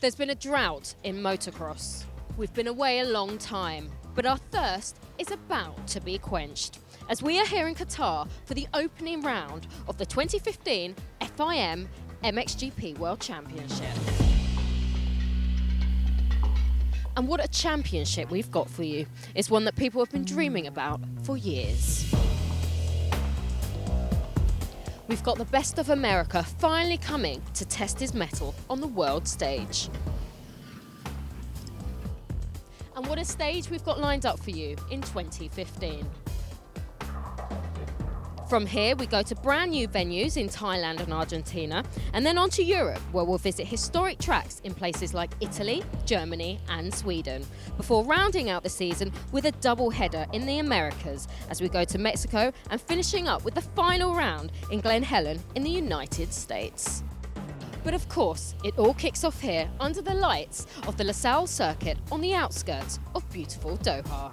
There's been a drought in motocross. We've been away a long time, but our thirst is about to be quenched as we are here in Qatar for the opening round of the 2015 FIM MXGP World Championship. And what a championship we've got for you. It's one that people have been dreaming about for years. We've got the best of America finally coming to test his mettle on the world stage. And what a stage we've got lined up for you in 2015. From here, we go to brand new venues in Thailand and Argentina, and then on to Europe, where we'll visit historic tracks in places like Italy, Germany and Sweden, before rounding out the season with a double header in the Americas as we go to Mexico and finishing up with the final round in Glen Helen in the United States. But of course, it all kicks off here under the lights of the Losail circuit on the outskirts of beautiful Doha.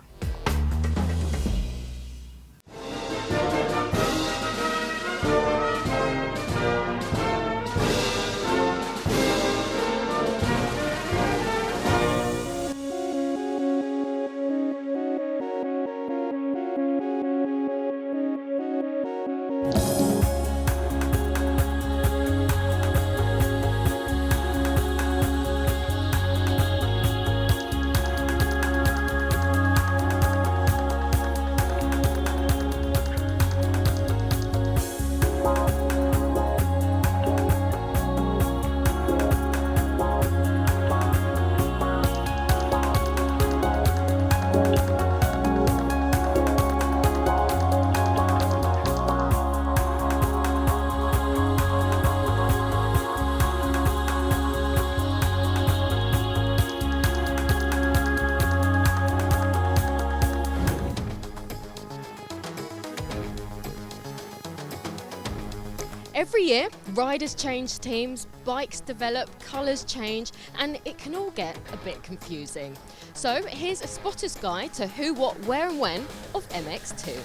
Every year, riders change teams, bikes develop, colours change, and it can all get a bit confusing. So here's a spotter's guide to who, what, where and when of MX2.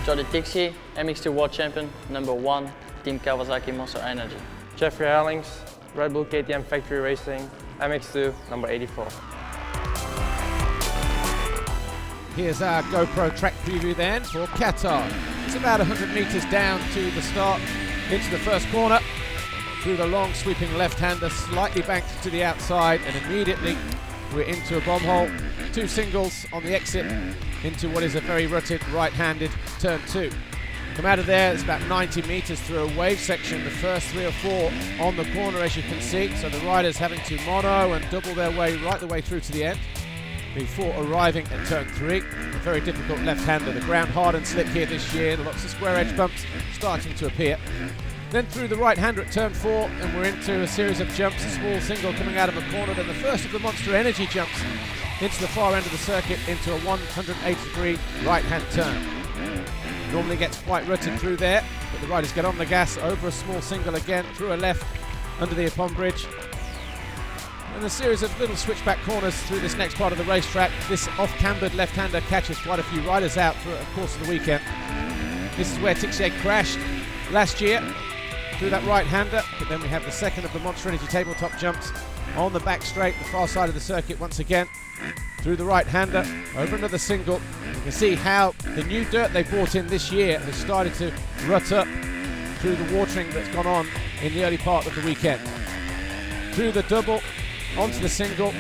Jordi Tixi, MX2 World Champion, #1, Team Kawasaki Monster Energy. Jeffrey Allings, Red Bull KTM Factory Racing, MX2, number 84. Here's our GoPro track preview then for Qatar. It's about 100 metres down to the start, into the first corner, through the long sweeping left-hander, slightly banked to the outside, and immediately we're into a bomb hole. Two singles on the exit into what is a very rutted right-handed turn 2. Come out of there, it's about 90 metres through a wave section, the first 3 or 4 on the corner as you can see, so the riders having to mono and double their way right the way through to the end before arriving at turn 3. A very difficult left-hander, the ground hard and slick here this year, lots of square edge bumps starting to appear. Then through the right-hander at turn 4, and we're into a series of jumps, a small single coming out of a corner, then the first of the Monster Energy jumps into the far end of the circuit into a 180-degree right-hand turn. Normally gets quite rutted through there. but the riders get on the gas over a small single again, through a left, under the upon bridge. And a series of little switchback corners through this next part of the racetrack. This off-cambered left-hander catches quite a few riders out throughout the course of the weekend. This is where Tixier crashed last year through that right-hander, but then we have the second of the Monster Energy tabletop jumps on the back straight, the far side of the circuit once again, through the right-hander, over another single. You can see how the new dirt they brought in this year has started to rut up through the watering that's gone on in the early part of the weekend. Through the double, onto the single,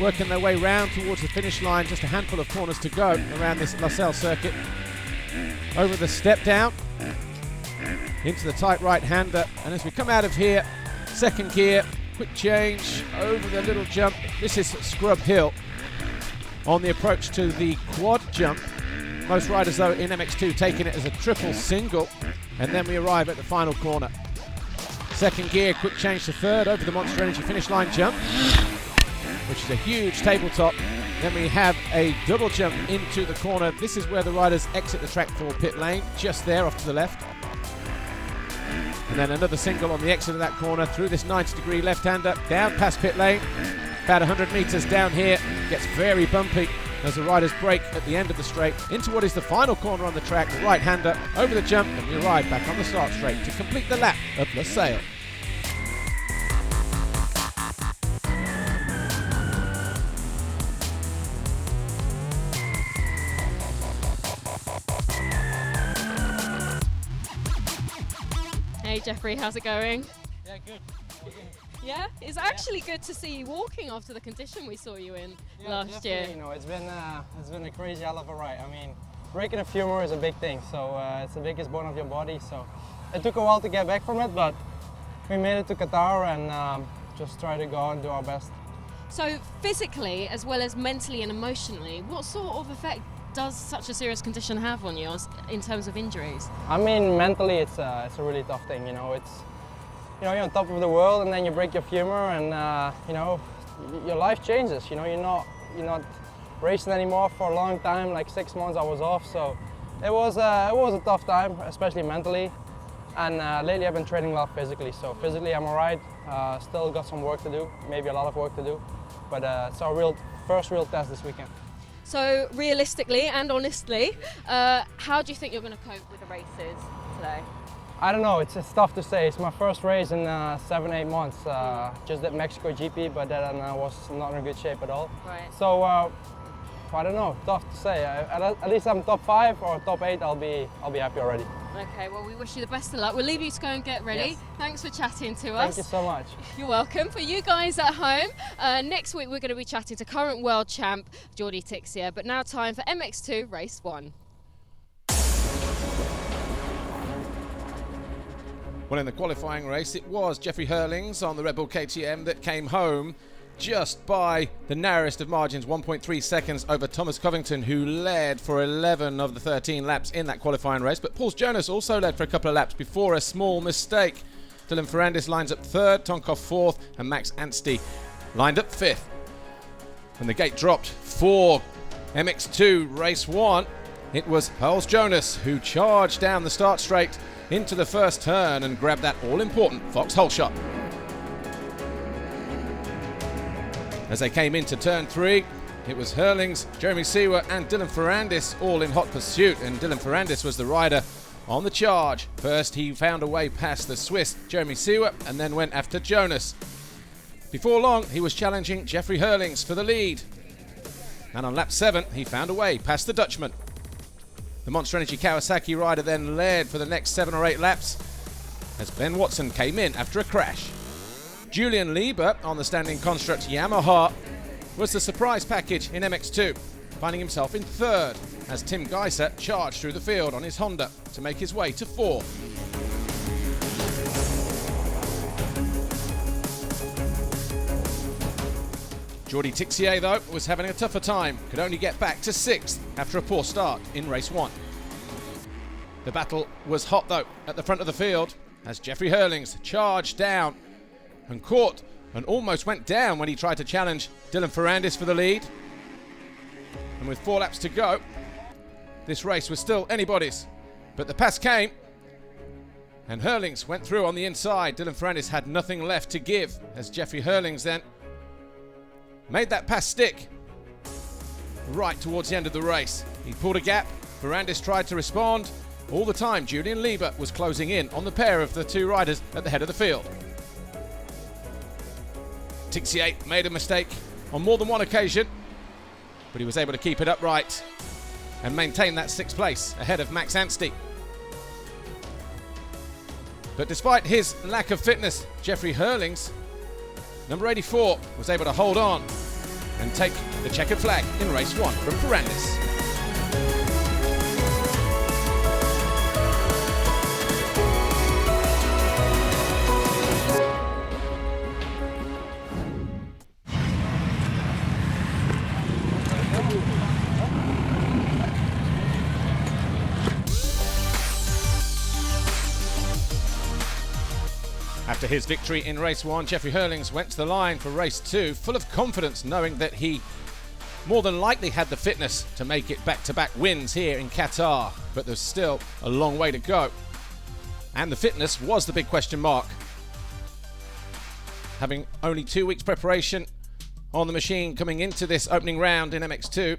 working their way round towards the finish line, just a handful of corners to go around this Losail circuit. Over the step down, into the tight right-hander, and as we come out of here, second gear, quick change over the little jump. This is Scrub Hill on the approach to the quad jump. Most riders though in MX2 taking it as a triple single, and then we arrive at the final corner. Second gear, quick change to third over the Monster Energy finish line jump, which is a huge tabletop. Then we have a double jump into the corner. This is where the riders exit the track for pit lane, just there off to the left. And then another single on the exit of that corner through this 90-degree left-hander, down past pit lane. About 100 metres down here, gets very bumpy as the riders brake at the end of the straight into what is the final corner on the track, the right-hander over the jump, and we arrive back on the start straight to complete the lap of Losail. Hey Jeffrey, how's it going? Yeah, good. Yeah, it's actually good to see you walking after the condition we saw you in last year. You know, it's been a crazy hell of a ride. I mean, breaking a femur is a big thing, so it's the biggest bone of your body. So it took a while to get back from it, but we made it to Qatar and just try to go and do our best. So physically, as well as mentally and emotionally, what sort of effect does such a serious condition have on you in terms of injuries? I mean, mentally, it's a really tough thing. You know, you're on top of the world, and then you break your femur, and you know, your life changes. You know, you're not racing anymore for a long time. Like 6 months, I was off, so it was a tough time, especially mentally. And lately, I've been training a lot physically. So physically, I'm alright. Still got some work to do, maybe a lot of work to do, but it's our first real test this weekend. So realistically and honestly, how do you think you're going to cope with the races today? I don't know, it's tough to say. It's my first race in 7-8 months. Just did MXGP, but then I was not in good shape at all. Right. So I don't know, tough to say. At least I'm top 5 or top 8, I'll be happy already. Okay, well we wish you the best of luck. We'll leave you to go and get ready. Yes. Thanks for chatting to us. Thank you so much. You're welcome. For you guys at home, next week we're going to be chatting to current world champ Jordi Tixier, but now time for MX2 Race 1. Well, in the qualifying race, it was Jeffrey Hurlings on the Red Bull KTM that came home just by the narrowest of margins, 1.3 seconds over Thomas Covington, who led for 11 of the 13 laps in that qualifying race. But Paul Jonas also led for a couple of laps before a small mistake. Dylan Ferrandis lines up third, Tonkov fourth, and Max Anstey lined up fifth. When the gate dropped for MX2 Race 1, it was Paul Jonas who charged down the start straight into the first turn and grabbed that all-important foxhole shot. As they came into turn 3, it was Hurlings, Jeremy Seewer and Dylan Ferrandis all in hot pursuit, and Dylan Ferrandis was the rider on the charge. First he found a way past the Swiss Jeremy Seewer and then went after Jonas. Before long he was challenging Jeffrey Hurlings for the lead, and on lap 7 he found a way past the Dutchman. The Monster Energy Kawasaki rider then led for the next 7 or 8 laps as Ben Watson came in after a crash. Julian Lieber on the standing construct Yamaha was the surprise package in MX2, finding himself in third as Tim Geiser charged through the field on his Honda to make his way to fourth. Jordi Tixier, though, was having a tougher time, could only get back to 6th after a poor start in race 1. The battle was hot, though, at the front of the field as Jeffrey Hurlings charged down and caught and almost went down when he tried to challenge Dylan Ferrandis for the lead. And with 4 laps to go, this race was still anybody's. But the pass came And Hurlings went through on the inside. Dylan Ferrandis had nothing left to give as Jeffrey Hurlings then made that pass stick right towards the end of the race. He pulled a gap. Ferrandis tried to respond. All the time, Julian Lieber was closing in on the pair of the two riders at the head of the field. Tixier made a mistake on more than one occasion, but he was able to keep it upright and maintain that 6th place ahead of Max Anstey. But despite his lack of fitness, Jeffrey Hurlings, number 84, was able to hold on and take the checkered flag in race 1 from Ferrandis. After his victory in race 1, Jeffrey Hurlings went to the line for race 2, full of confidence, knowing that he more than likely had the fitness to make it back-to-back wins here in Qatar, but there's still a long way to go. And the fitness was the big question mark. Having only 2 weeks preparation on the machine coming into this opening round in MX2,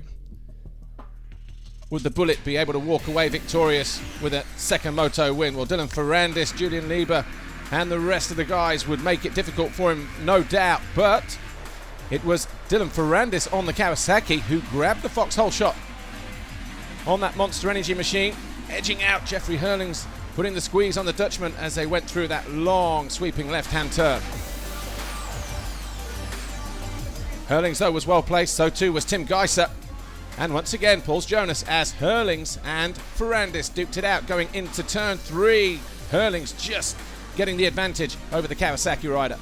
would the Bullet be able to walk away victorious with a second moto win? Well, Dylan Ferrandis, Julian Lieber and the rest of the guys would make it difficult for him, no doubt, but it was Dylan Ferrandis on the Kawasaki who grabbed the foxhole shot on that Monster Energy machine, edging out Jeffrey Hurlings, putting the squeeze on the Dutchman as they went through that long sweeping left-hand turn. Hurlings, though, was well placed, so too was Tim Geiser. And once again, Pauls Jonas as Hurlings and Ferrandis duked it out going into turn 3. Hurlings just getting the advantage over the Kawasaki rider.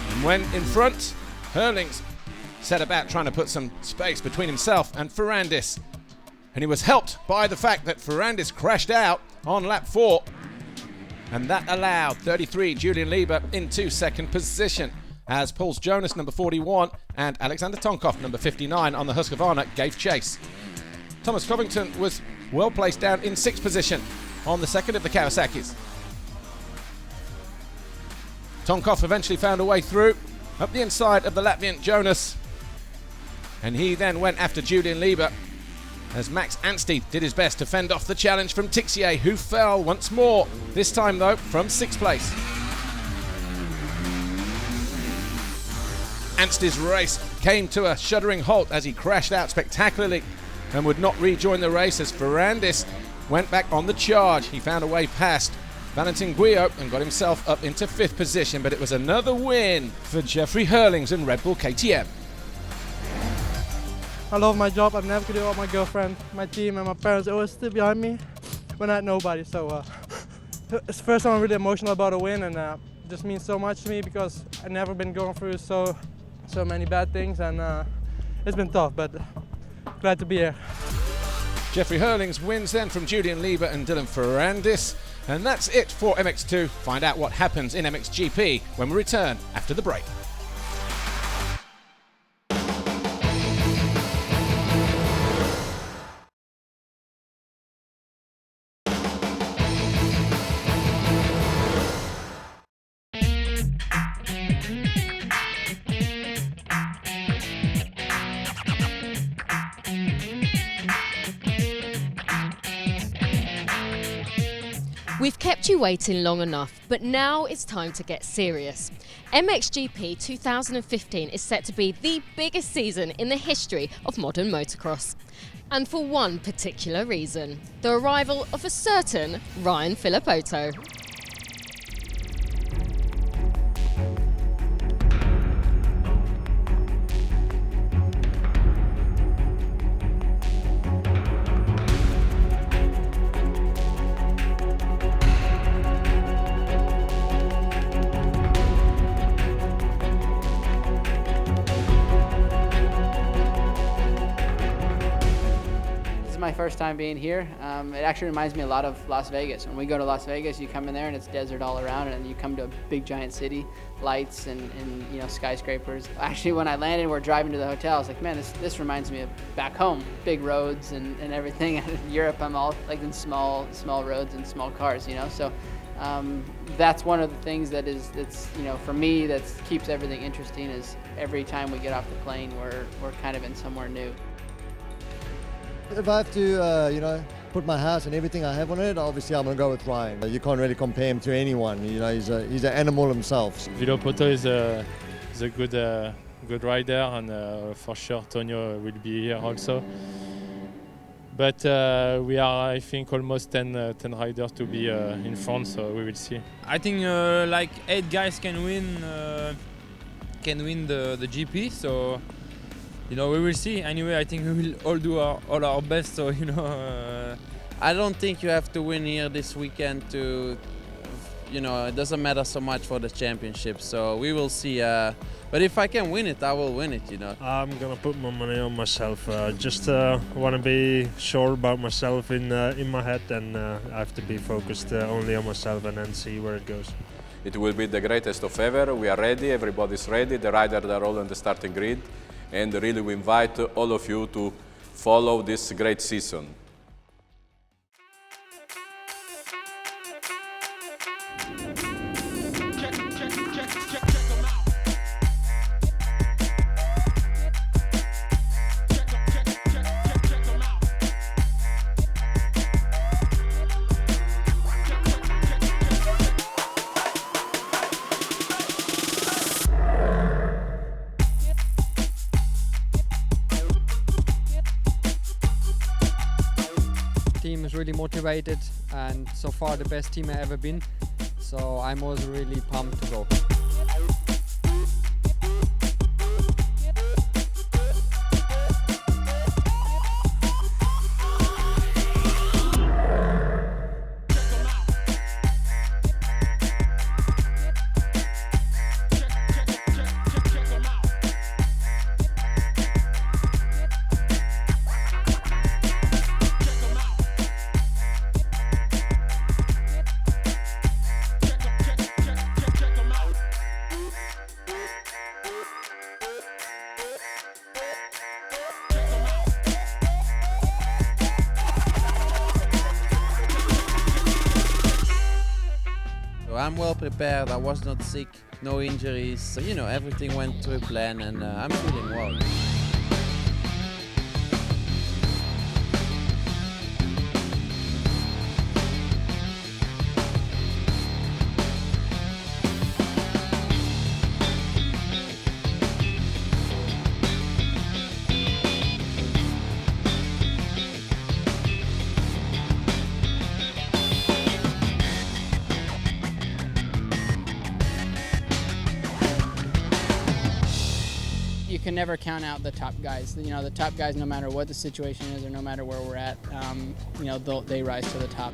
And when in front, Hurlings set about trying to put some space between himself and Ferrandis. And he was helped by the fact that Ferrandis crashed out on lap 4. And that allowed 33 Julian Lieber into second position, as Pauls Jonas, number 41, and Alexander Tonkov, number 59, on the Husqvarna gave chase. Thomas Covington was well placed down in 6th position on the second of the Kawasaki's. Tonkov eventually found a way through up the inside of the Latvian Jonas, and he then went after Julian Lieber as Max Anstey did his best to fend off the challenge from Tixier, who fell once more, this time though from 6th place. Anstey's race came to a shuddering halt as he crashed out spectacularly and would not rejoin the race as Ferrandis went back on the charge. He found a way past Valentin Guillot and got himself up into 5th position, but it was another win for Jeffrey Hurlings and Red Bull KTM. I love my job. I'm never gonna give up my girlfriend, my team, and my parents always stood behind me when I had nobody. So it's the first time I'm really emotional about a win, and it just means so much to me because I've never been going through so many bad things, and it's been tough, but glad to be here. Jeffrey Hurlings wins then from Julian Lieber and Dylan Ferrandis, and that's it for MX2. Find out what happens in MXGP when we return after the break. We've kept you waiting long enough, but now it's time to get serious. MXGP 2015 is set to be the biggest season in the history of modern motocross. And for one particular reason, the arrival of a certain Ryan Filipotto. My my first time being here. It actually reminds me a lot of Las Vegas. When we go to Las Vegas, you come in there and it's desert all around, and you come to a big giant city, lights and you know, skyscrapers. Actually, when I landed, we're driving to the hotel. I was like, man, this reminds me of back home, big roads and everything. In Europe, I'm all like in small roads and small cars, you know. So that's one of the things that's you know, for me, that keeps everything interesting. Is every time we get off the plane, we're kind of in somewhere new. If I have to, you know, put my house and everything I have on it, obviously I'm gonna go with Ryan. You can't really compare him to anyone. You know, he's an animal himself. Villopoto is a good rider, and for sure Tonio will be here also. But we are, I think, almost 10 riders to be in front, so we will see. I think like 8 guys can win the GP, so you know, we will see. Anyway, I think we will all do all our best. So you know, I don't think you have to win here this weekend to, you know, it doesn't matter so much for the championship. So we will see. But if I can win it, I will win it. You know. I'm gonna put my money on myself. Just want to be sure about myself in my head, and I have to be focused only on myself, and then see where it goes. It will be the greatest of ever. We are ready. Everybody's ready. The riders are all on the starting grid. And really we invite all of you to follow this great season. Team is really motivated, and so far the best team I've ever been, so I'm also really pumped to go. I'm well prepared. I was not sick, no injuries. So, you know, everything went to plan, and I'm feeling well. You can never count out the top guys. You know, the top guys, no matter what the situation is or no matter where we're at, you know, they rise to the top.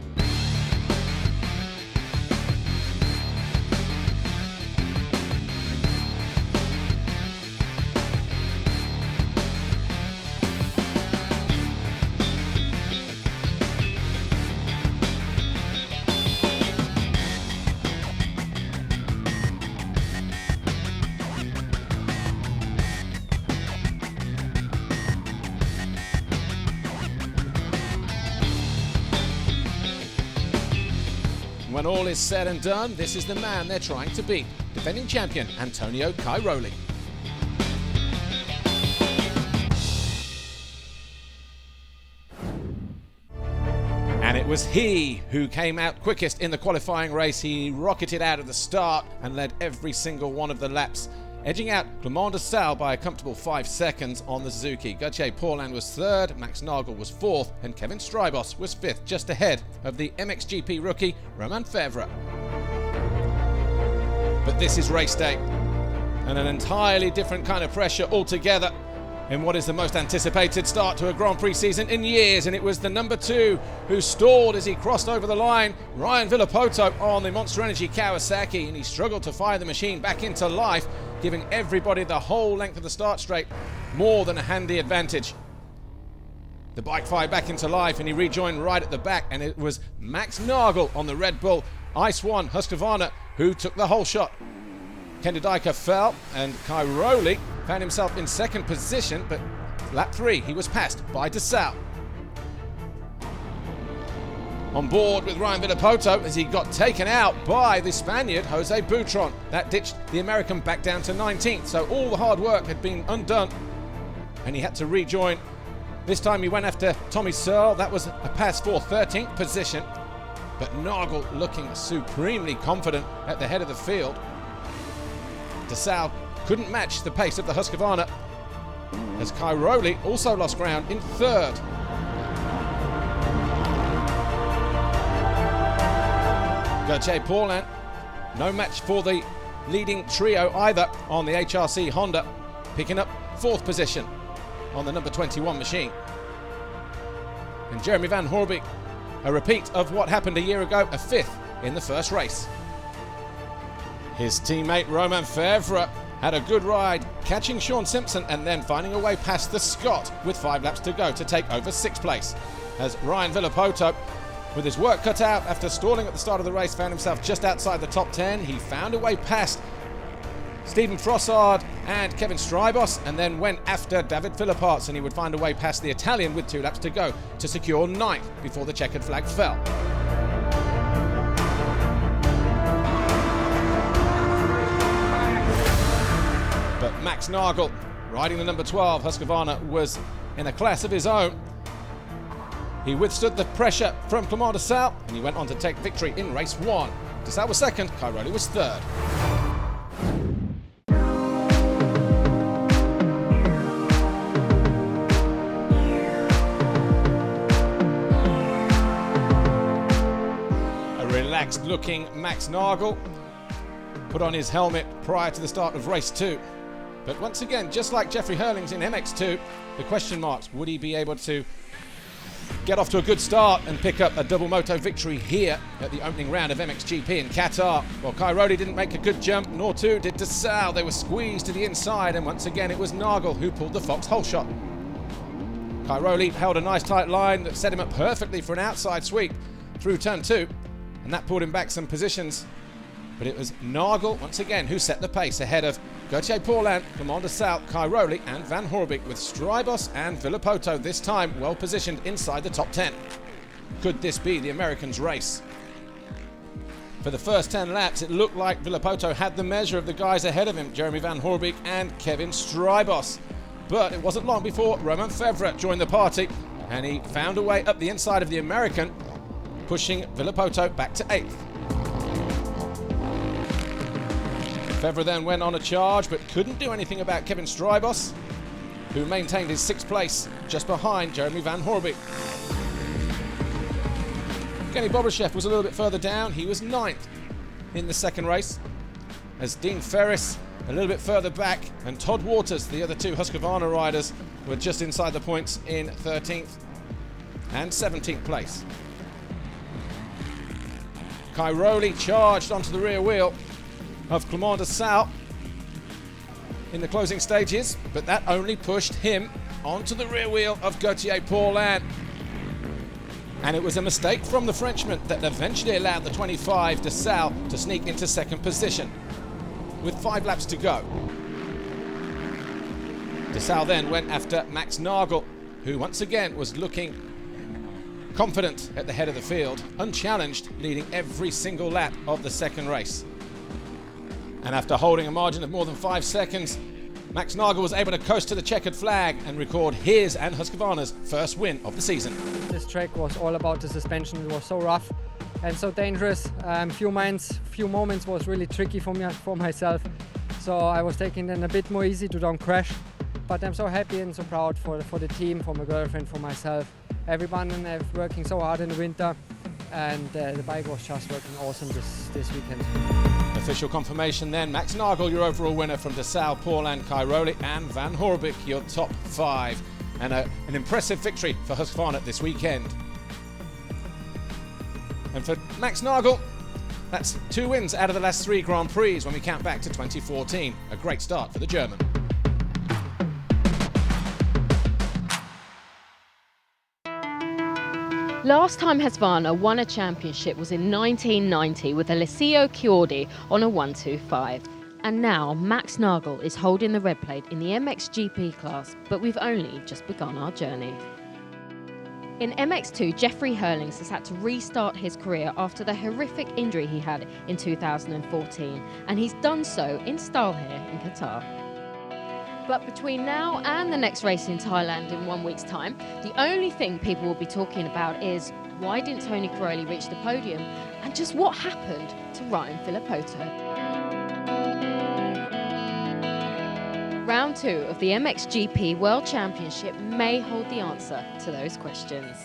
When all is said and done, this is the man they're trying to beat, defending champion Antonio Cairoli. And it was he who came out quickest in the qualifying race. He rocketed out at the start and led every single one of the laps, edging out Losail by a comfortable 5 seconds on the Suzuki. Gauthier Paulin was third, Max Nagel was fourth, and Kevin Strybos was fifth, just ahead of the MXGP rookie Romain Fevre. But this is race day, and an entirely different kind of pressure altogether in what is the most anticipated start to a Grand Prix season in years, and it was the number 2 who stalled as he crossed over the line, Ryan Villopoto on the Monster Energy Kawasaki, and he struggled to fire the machine back into life, giving everybody the whole length of the start straight more than a handy advantage. The bike fired back into life and he rejoined right at the back, and it was Max Nagel on the Red Bull Ice 1 Husqvarna who took the whole shot. Kenderdijker fell and Cairoli found himself in second position, but lap 3 he was passed by Losail. On board with Ryan Villapoto as he got taken out by the Spaniard Jose Butron. That ditched the American back down to 19th, so all the hard work had been undone and he had to rejoin. This time he went after Tommy Searle. That was a pass for 13th position, but Nagel looking supremely confident at the head of the field. Losail couldn't match the pace of the Husqvarna as Cairoli also lost ground in third. Gauthier Paulin, no match for the leading trio either on the HRC Honda, picking up 4th position on the number 21 machine. And Jeremy Van Hoorbeek, a repeat of what happened a year ago, a 5th in the first race. His teammate Romain Fevre had a good ride, catching Sean Simpson and then finding a way past the Scot with 5 laps to go to take over 6th place. As Ryan Villapoto, with his work cut out after stalling at the start of the race, found himself just outside the top 10. He found a way past Stephen Frossard and Kevin Strybos, and then went after David Philipparts, and he would find a way past the Italian with 2 laps to go to secure 9th before the checkered flag fell. But Max Nagel, riding the number 12 Husqvarna, was in a class of his own. He withstood the pressure from Clément Losail and he went on to take victory in race 1. Losail was 2nd, Cairoli was 3rd. A relaxed looking Max Nagel put on his helmet prior to the start of race 2. But once again, just like Jeffrey Hurlings in MX2, the question marks: would he be able to get off to a good start and pick up a double moto victory here at the opening round of MXGP in Qatar? Well, Cairoli didn't make a good jump, nor too did Losail. They were squeezed to the inside, and once again it was Nagel who pulled the Fox hole shot. Cairoli held a nice tight line that set him up perfectly for an outside sweep through turn 2, and that pulled him back some positions. But it was Nagel once again who set the pace ahead of Gauthier Paulin, Clément Losail, Cairoli and Van Hoorbeek, with Strybos and Villapoto this time well positioned inside the top 10. Could this be the Americans' race? For the first 10 laps, it looked like Villapoto had the measure of the guys ahead of him, Jeremy Van Hoorbeek and Kevin Strybos. But it wasn't long before Romain Fevre joined the party, and he found a way up the inside of the American, pushing Villapoto back to 8th. Fevre then went on a charge, but couldn't do anything about Kevin Strybos, who maintained his 6th place just behind Jeremy Van Hoorbeek. Kenny Bobryshev was a little bit further down. He was 9th in the second race, as Dean Ferris a little bit further back, and Todd Waters, the other 2 Husqvarna riders, were just inside the points in 13th and 17th place. Cairoli charged onto the rear wheel of Clément Losail in the closing stages, but that only pushed him onto the rear wheel of Gauthier Paulin. And it was a mistake from the Frenchman that eventually allowed the 25 Losail to sneak into 2nd position with 5 laps to go. Losail then went after Max Nagel, who once again was looking confident at the head of the field, unchallenged, leading every single lap of the second race. And after holding a margin of more than 5 seconds, Max Nagel was able to coast to the checkered flag and record his and Husqvarna's first win of the season. This track was all about the suspension. It was so rough and so dangerous. Few moments was really tricky for me, for myself. So I was taking it a bit more easy to don't crash. But I'm so happy and so proud for the team, for my girlfriend, for myself. Everyone working so hard in the winter, and the bike was just working awesome this weekend. Official confirmation then: Max Nagel, your overall winner, from Losail, Paulin, Cairoli and Van Hoorbeek, your top 5. And an impressive victory for Husqvarna this weekend. And for Max Nagel, that's 2 wins out of the last 3 Grand Prix when we count back to 2014. A great start for the German. Last time Husqvarna won a championship was in 1990 with a Losail Chiodi on a 125. And now Max Nagel is holding the red plate in the MXGP class, but we've only just begun our journey. In MX2, Jeffrey Hurlings has had to restart his career after the horrific injury he had in 2014, and he's done so in style here in Qatar. But between now and the next race in Thailand in 1 week's time, the only thing people will be talking about is why didn't Tony Caroli reach the podium, and just what happened to Ryan Filippoto. Round 2 of the MXGP World Championship may hold the answer to those questions.